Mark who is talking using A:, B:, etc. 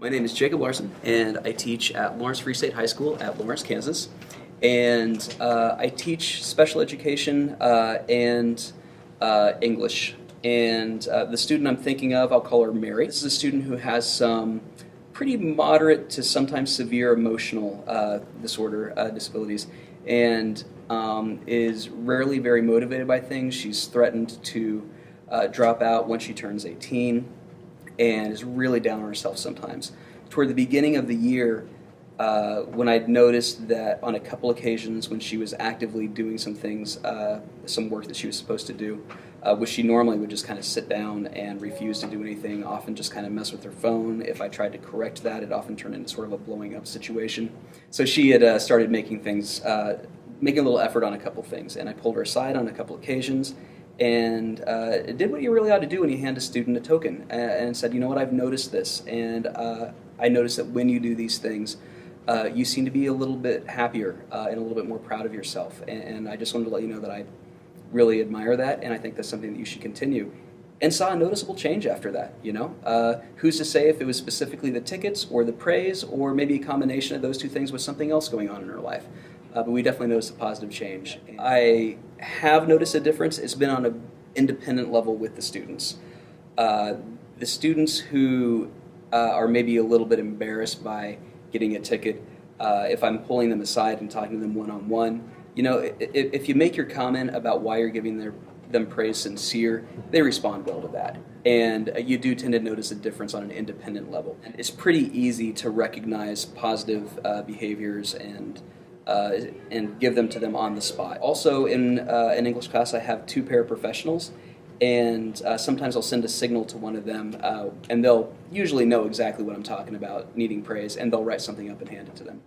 A: My name is Jacob Larson, and I teach at Lawrence Free State High School at Lawrence, Kansas. And I teach special education and English. And the student I'm thinking of, I'll call her Mary. This is a student who has some pretty moderate to sometimes severe emotional disabilities, and is rarely very motivated by things. She's threatened to drop out once she turns 18. And is really down on herself sometimes. Toward the beginning of the year, when I'd noticed that on a couple occasions when she was actively doing some things, some work that she was supposed to do, which she normally would just kind of sit down and refuse to do anything, often just kind of mess with her phone. If I tried to correct that, it often turned into sort of a blowing up situation. So she had started making making a little effort on a couple things, and I pulled her aside on a couple occasions and did what you really ought to do when you hand a student a token, and said, you know what, I've noticed this, and I noticed that when you do these things, you seem to be a little bit happier and a little bit more proud of yourself, and I just wanted to let you know that I really admire that, and I think that's something that you should continue. And saw a noticeable change after that, you know? Who's to say if it was specifically the tickets or the praise, or maybe a combination of those two things with something else going on in her life. But we definitely noticed a positive change. I have noticed a difference. It's been on an independent level with the students. The students who are maybe a little bit embarrassed by getting a ticket, if I'm pulling them aside and talking to them one-on-one, you know, if you make your comment about why you're giving them praise sincere, they respond well to that. And you do tend to notice a difference on an independent level. It's pretty easy to recognize positive behaviors and give them to them on the spot. Also, in an English class, I have two paraprofessionals, and sometimes I'll send a signal to one of them, and they'll usually know exactly what I'm talking about, needing praise, and they'll write something up and hand it to them.